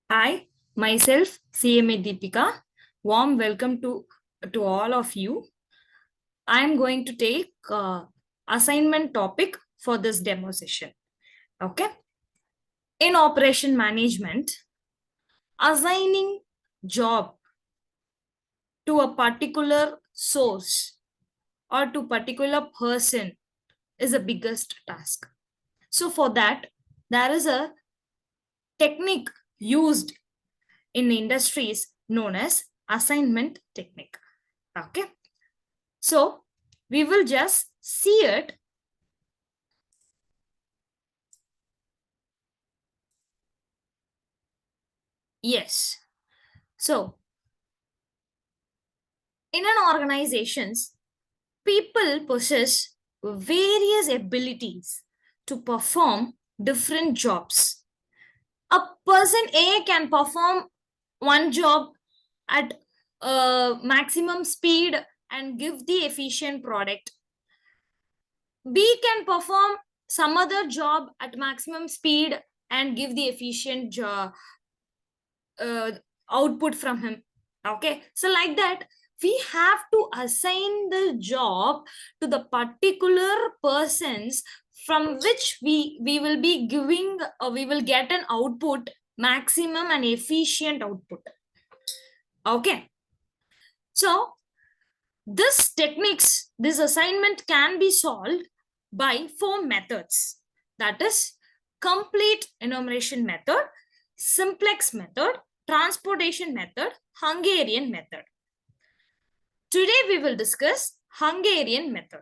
Hi, myself, CMA Deepika. Warm welcome to all of you. I am going to take assignment topic for this demo session. Okay. In operation management, assigning job to a particular source or to particular person is the biggest task. So for that, there is a technique used in industries known as assignment technique. Okay. So we will just see it. Yes. So in an organizations, people possess various abilities to perform different jobs. A person A can perform one job at maximum speed and give the efficient product. B can perform some other job at maximum speed and give the efficient output from him. Okay, so like that we have to assign the job to the particular persons from which we will be giving we will get an output, maximum and efficient output. Okay, so this assignment can be solved by 4 methods, that is complete enumeration method, simplex method, transportation method, Hungarian method. Today we will discuss Hungarian method.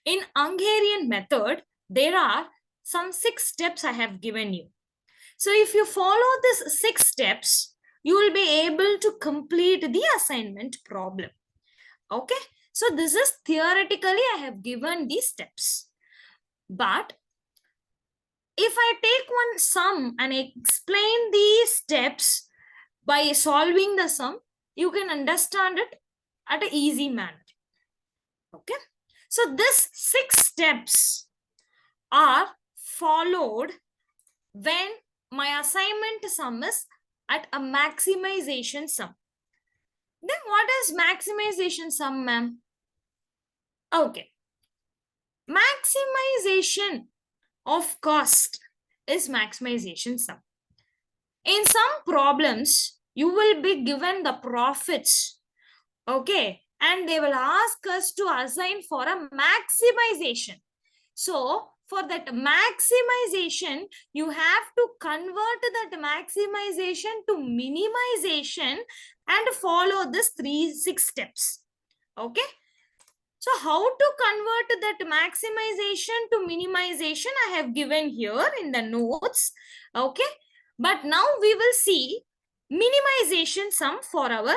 In Hungarian method, there are some 6 steps I have given you. So if you follow these 6 steps, you will be able to complete the assignment problem. Okay, so this is theoretically I have given these steps. But if I take one sum and explain these steps by solving the sum, you can understand it at an easy manner. Okay, so these 6 steps are followed when my assignment sum is at a maximization sum. Then what is maximization sum, ma'am? Okay, maximization of cost is maximization sum. In some problems, you will be given the profits, okay, and they will ask us to assign for a maximization. So for that maximization, you have to convert that maximization to minimization and follow this 6 steps. Okay, so how to convert that maximization to minimization I have given here in the notes. Okay, but now we will see minimization sum for our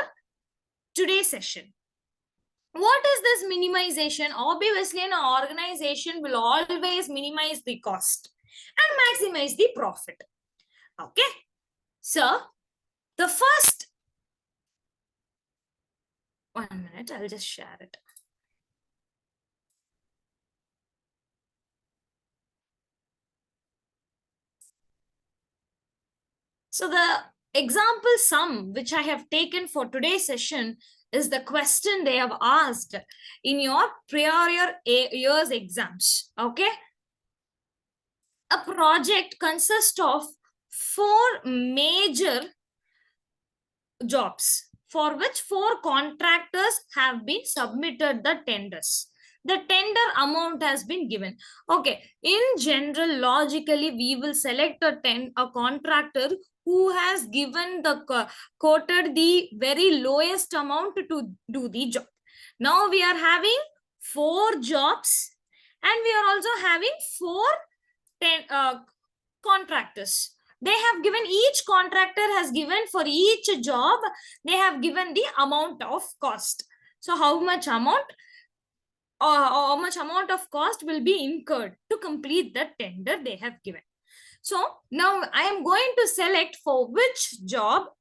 today's session. What is this minimization? Obviously, an organization will always minimize the cost and maximize the profit. Okay, so the first 1 minute, I'll just share it. So the example sum which I have taken for today's session is the question they have asked in your prior year's exams. Okay, a project consists of 4 major jobs for which 4 contractors have been submitted the tenders. The tender amount has been given. Okay, in general, logically, we will select a contractor who has given the quoted the very lowest amount to do the job. Now we are having 4 jobs and we are also having 4 contractors. They have given, each contractor has given for each job, they have given the amount of cost. So how much amount of cost will be incurred to complete the tender they have given. So now I am going to select for which job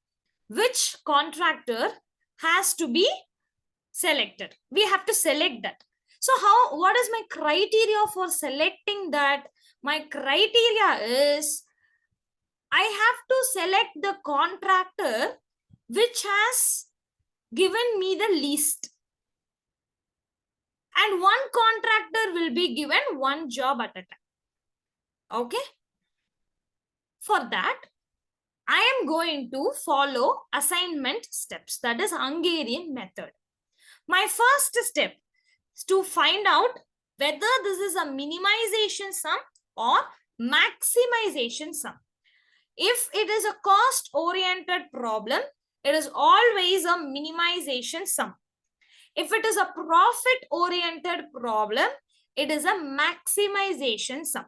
which contractor has to be selected. We have to select that. So what is my criteria for selecting that? My criteria is I have to select the contractor which has given me the least. And one contractor will be given one job at a time. Okay. For that, I am going to follow assignment steps. That is Hungarian method. My first step is to find out whether this is a minimization sum or maximization sum. If it is a cost-oriented problem, it is always a minimization sum. If it is a profit-oriented problem, it is a maximization sum.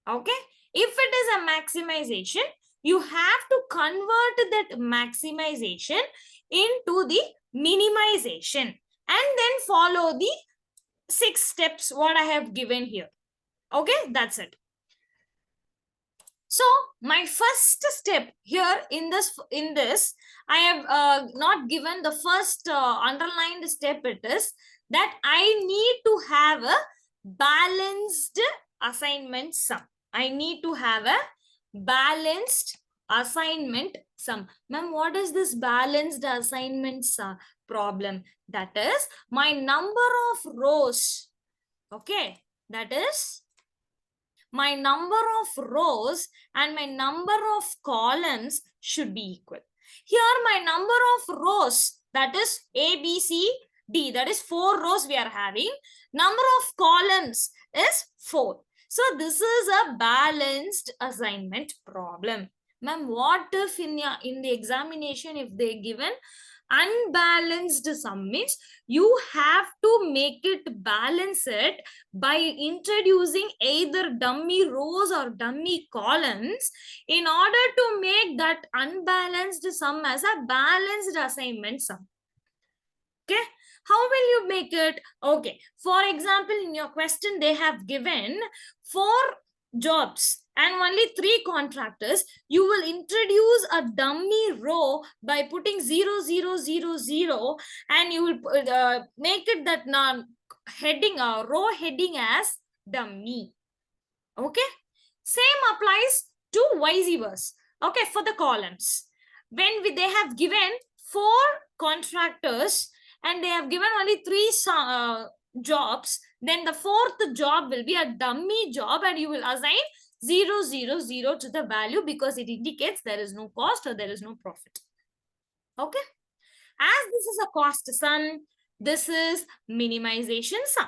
Okay? If it is a maximization, you have to convert that maximization into the minimization and then follow the 6 steps what I have given here. Okay, that's it. So my first step here in this, I have not given the first underlined step. It is that I need to have a balanced assignment sum. I need to have a balanced assignment sum. Ma'am, what is this balanced assignment problem? That is my number of rows. Okay, that is my number of rows and my number of columns should be equal. Here my number of rows, that is A, B, C, D, that is 4 rows we are having. Number of columns is 4. So this is a balanced assignment problem. Ma'am, what if in the examination, if they given unbalanced sum, means you have to make it balance it by introducing either dummy rows or dummy columns in order to make that unbalanced sum as a balanced assignment sum. Okay, how will you make it? Okay, for example, in your question they have given 4 jobs and only 3 contractors. You will introduce a dummy row by putting 0 0 0 0 and you will make it that heading row heading as dummy. Okay, same applies to vice versa. Okay, for the columns, when they have given 4 contractors and they have given only 3 jobs, then the 4th job will be a dummy job and you will assign 0 0 0 to the value because it indicates there is no cost or there is no profit. Okay, as this is a cost sum, this is minimization sum.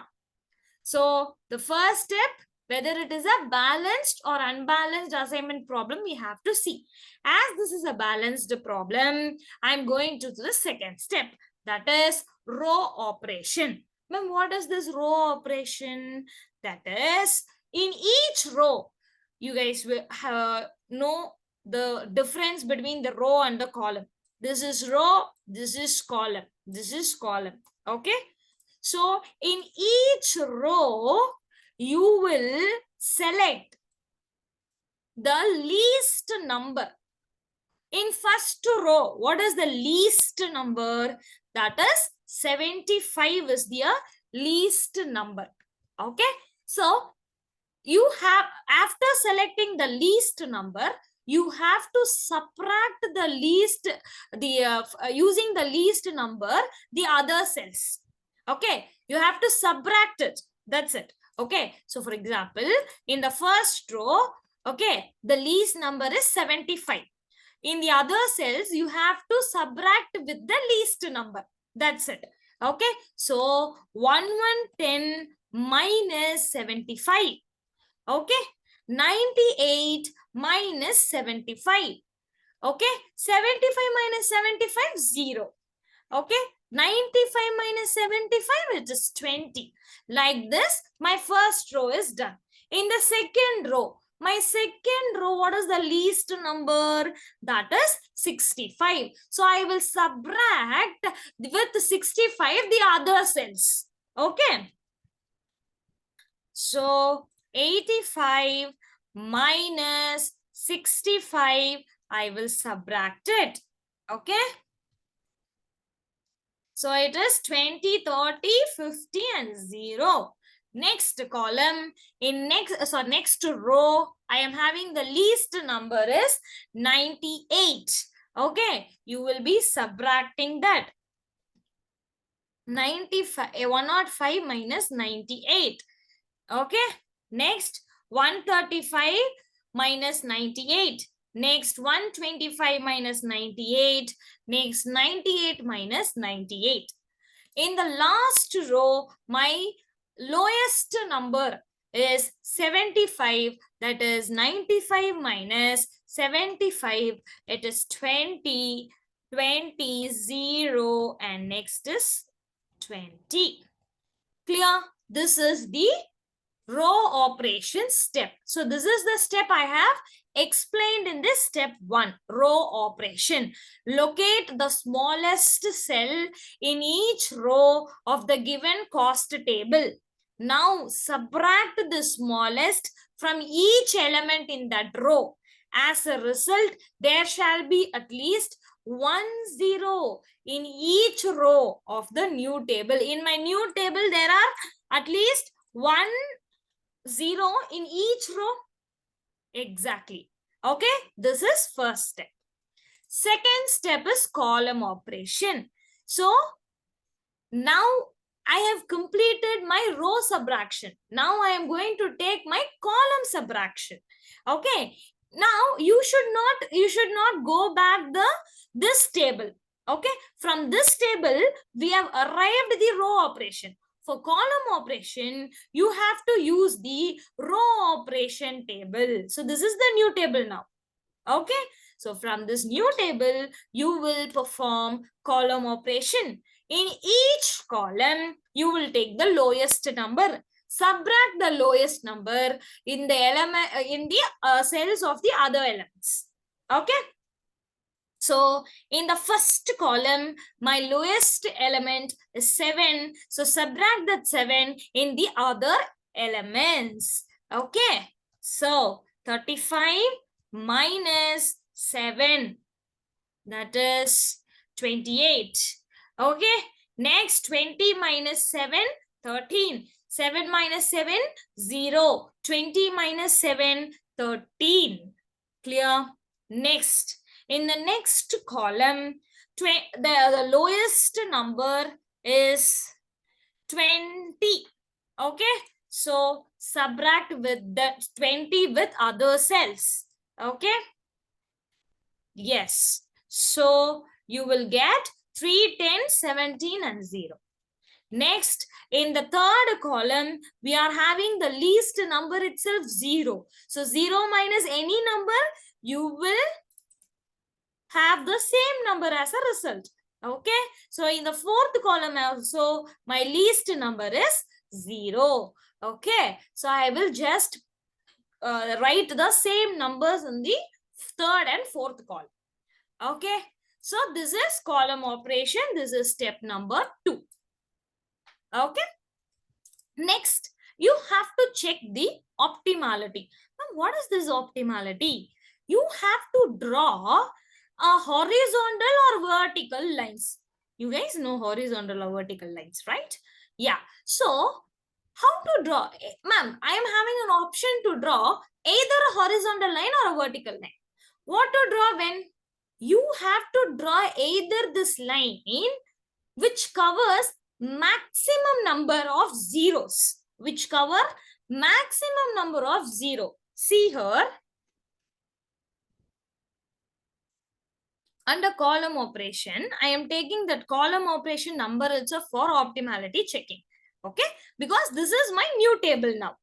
So the first step, whether it is a balanced or unbalanced assignment problem, we have to see. As this is a balanced problem, I'm going to the second step, that is row operation. Ma'am, what is this row operation? That is, in each row, you guys will know the difference between the row and the column. This is row, this is column, this is column. Okay, so in each row you will select the least number. In first row, what is the least number? That is 75 is the least number. Okay, so you have, after selecting the least number, you have to subtract the least, using the least number, the other cells. Okay, you have to subtract it. That's it. Okay, so for example, in the first row, okay, the least number is 75. In the other cells, you have to subtract with the least number. That's it. Okay, so 1110 minus 75. Okay, 98 minus 75. Okay, 75 minus 75, 0. Okay, 95 minus 75, it is 20. Like this, my first row is done. In the second row, my second row, what is the least number? That is 65. So I will subtract with 65 the other cells. Okay. So 85 minus 65, I will subtract it. Okay. So it is 20, 30, 50 and 0. Next column, in next row, I am having the least number is 98. Okay, you will be subtracting that. 95, 105 minus 98. Okay, next 135 minus 98. Next 125 minus 98. Next 98 minus 98. In the last row, my lowest number is 75. That is 95 minus 75. It is 20, 20, 0, and next is 20. Clear? This is the row operation step. So this is the step I have explained in this step 1, row operation. Locate the smallest cell in each row of the given cost table. Now subtract the smallest from each element in that row. As a result, there shall be at least 1 0 in each row of the new table. In my new table, there are at least 1 0 in each row. Exactly. Okay, this is first step. Second step is column operation. So now I have completed my row subtraction. Now I am going to take my column subtraction. Okay, now you should not go back this table. Okay, from this table we have arrived the row operation. For column operation, you have to use the row operation table. So this is the new table now. Okay, so from this new table, you will perform column operation. In each column, you will take the lowest number. Subtract the lowest number in the element in the cells of the other elements. Okay. So in the first column, my lowest element is 7. So subtract that 7 in the other elements. Okay. So 35 minus 7. That is 28. Okay. Next 20 minus 7, 13. 7 minus 7, 0. 20 minus 7, 13. Clear? Next. In the next column, the lowest number is 20. Okay. So subtract with the 20 with other cells. Okay. Yes. So you will get 3, 10, 17 and 0. Next, in the third column, we are having the least number itself 0. So 0 minus any number, you will have the same number as a result. Okay. So in the fourth column also, my least number is 0. Okay. So I will just write the same numbers in the third and fourth column. Okay. So this is column operation. This is step number 2. Okay. Next, you have to check the optimality. Now, what is this optimality? You have to draw a horizontal or vertical lines. You guys know horizontal or vertical lines, right? Yeah. So, how to draw? Ma'am, I am having an option to draw either a horizontal line or a vertical line. What to draw when? You have to draw either this line which covers maximum number of zeros. Which cover maximum number of 0. See here. Under column operation, I am taking that column operation number also for optimality checking. Okay. Because this is my new table now.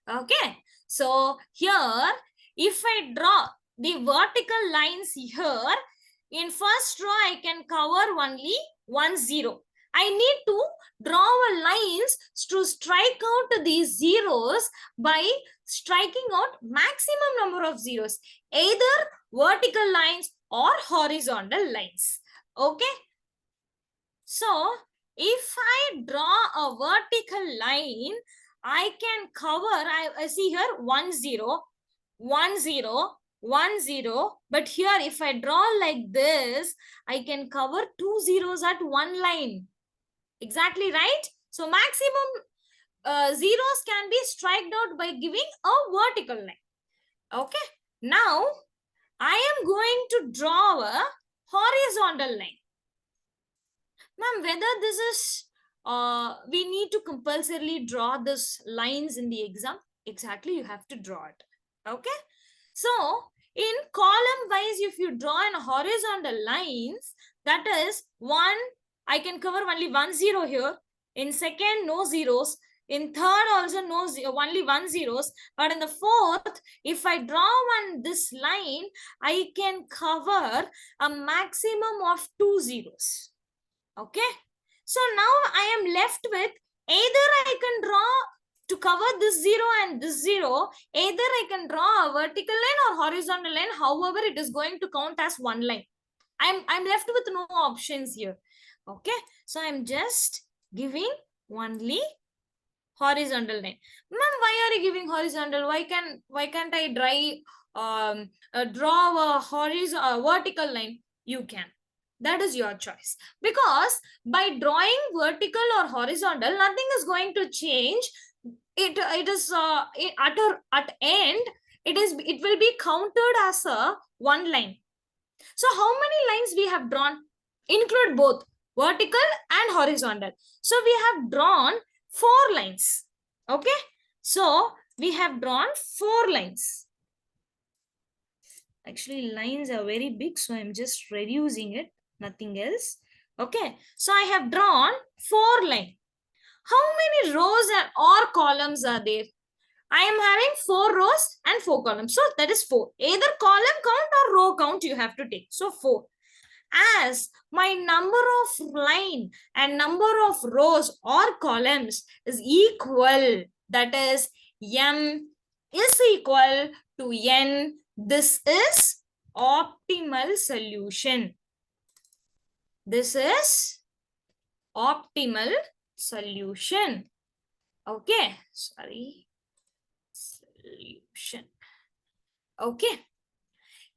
Okay. So here, if I draw the vertical lines here, in first row, I can cover only 1 0. I need to draw lines to strike out these zeros by striking out maximum number of zeros, either vertical lines or horizontal lines. Okay. So if I draw a vertical line, I can cover, I see here 1 0, 1 0, 1 0. But here, if I draw like this, I can cover 2 zeros at one line. Exactly right. So maximum zeros can be striked out by giving a vertical line. Okay. Now, I am going to draw a horizontal line. Ma'am, whether this is, we need to compulsorily draw this lines in the exam. Exactly, you have to draw it. Okay. So, in column wise, if you draw in horizontal lines, that is one, I can cover only 1 0 here. In second, no zeros. In third, also no only 1 zeros. But in the fourth, if I draw this line, I can cover a maximum of 2 zeros. Okay. So now I am left with either I can draw to cover this 0 and this 0, either I can draw a vertical line or horizontal line, however it is going to count as one line. I'm left with no options here. Okay, so I'm just giving only horizontal line. Ma'am, why are you giving horizontal? Why can't I draw a vertical line? You can. That is your choice. Because by drawing vertical or horizontal, nothing is going to change. It is at end, it will be counted as a one line. So how many lines we have drawn? Include both vertical and horizontal. So we have drawn 4 lines. Okay. So we have drawn 4 lines. Actually, lines are very big, so I'm just reducing it. Nothing else. Okay. So I have drawn 4 lines. How many rows or columns are there? I am having 4 rows and 4 columns. So that is 4. Either column count or row count you have to take. So 4. As my number of line and number of rows or columns is equal, that is m is equal to n, this is optimal solution. This is optimal solution. Okay, sorry. Solution. Okay.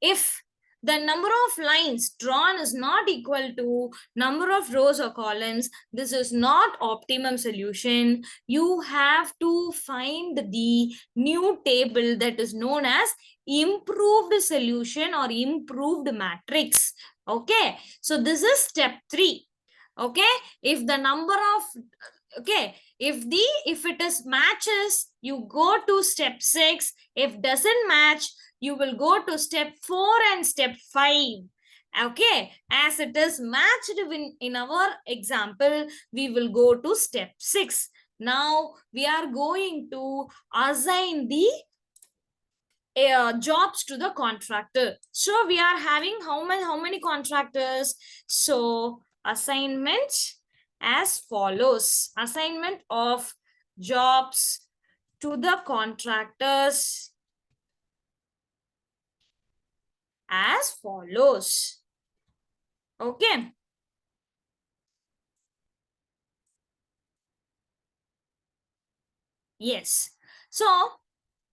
If the number of lines drawn is not equal to number of rows or columns, this is not optimum solution. You have to find the new table that is known as improved solution or improved matrix. Okay, so this is step 3. Okay, if the number of, okay, if it is matches, you go to step 6. If doesn't match, you will go to step 4 and step 5. Okay, as it is matched in our example, we will go to step 6. Now we are going to assign the jobs to the contractor. So we are having how many contractors? So assignment as follows. Assignment of jobs to the contractors as follows. Okay. Yes. So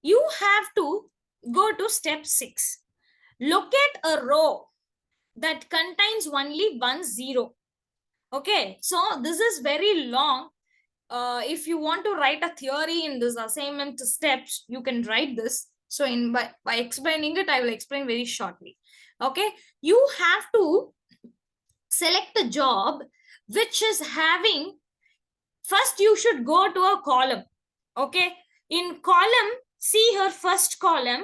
you have to go to step 6. Locate a row that contains only 1 0. Okay. So this is very long. If you want to write a theory in this assignment steps, you can write this. So by explaining it, I will explain very shortly. Okay. You have to select a job which is having, first you should go to a column. Okay. In column, see her first column,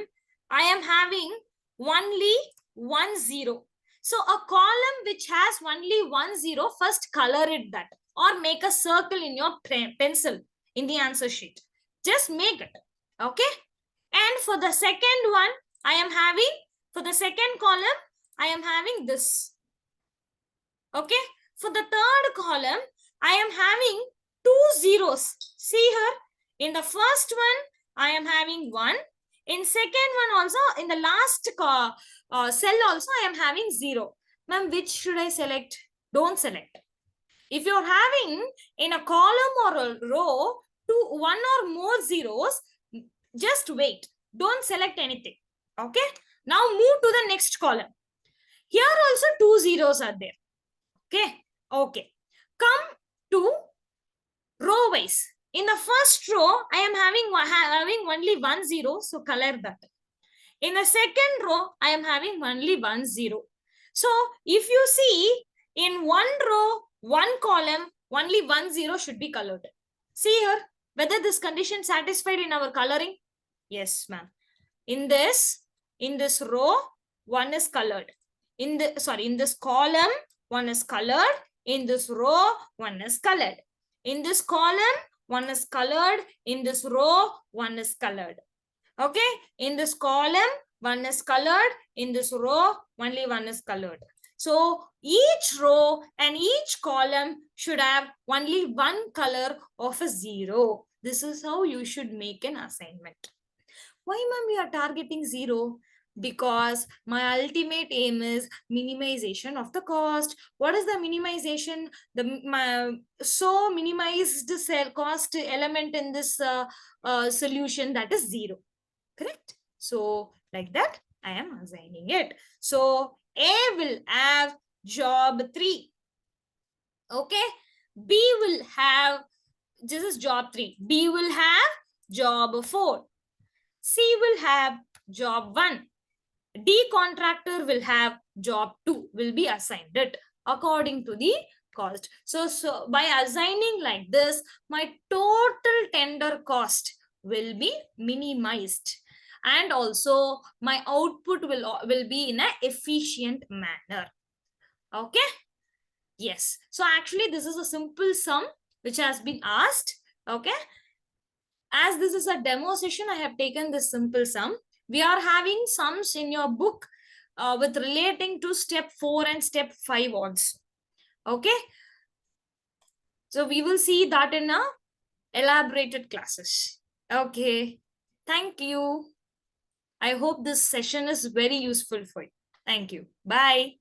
I am having only 1 0. So a column which has only 1 0, first color it that or make a circle in your pencil in the answer sheet. Just make it. Okay. And for the second one, I am having, for the second column, I am having this. Okay. For the third column, I am having 2 zeros. See here. In the first one, I am having 1. In second one also, in the last cell also, I am having 0. Ma'am, which should I select? Don't select. If you're having in a column or a row 1 or more zeros, just wait. Don't select anything. Okay. Now move to the next column. Here also 2 zeros are there. Okay. Okay. Come to row wise. in the first row, I am having only 1 0, so color that. In the second row, I am having only 1 0. So if you see in one row, one column, only 1 0 should be colored. See here, whether this condition satisfied in our coloring? Yes, ma'am. In this row, one is colored. In this column, one is colored. In this row, one is colored. In this column, one is colored. In this row, one is colored. Okay, in this column, one is colored. In this row, only one is colored. So each row and each column should have only one color of a 0. This is how you should make an assignment. Why, ma'am, we are targeting 0? Because my ultimate aim is minimization of the cost. What is the minimization? So minimized cell cost element in this solution, that is 0. Correct? So like that, I am assigning it. So A will have job 3. Okay. B will have, this is job 3. B will have job 4. C will have job 1. D contractor will have job 2, will be assigned it according to the cost. So by assigning like this, my total tender cost will be minimized. And also my output will be in an efficient manner. Okay. Yes. So actually this is a simple sum which has been asked. Okay. As this is a demo session, I have taken this simple sum. We are having sums in your book with relating to step 4 and step 5 also. Okay. So we will see that in a elaborated classes. Okay. Thank you. I hope this session is very useful for you. Thank you. Bye.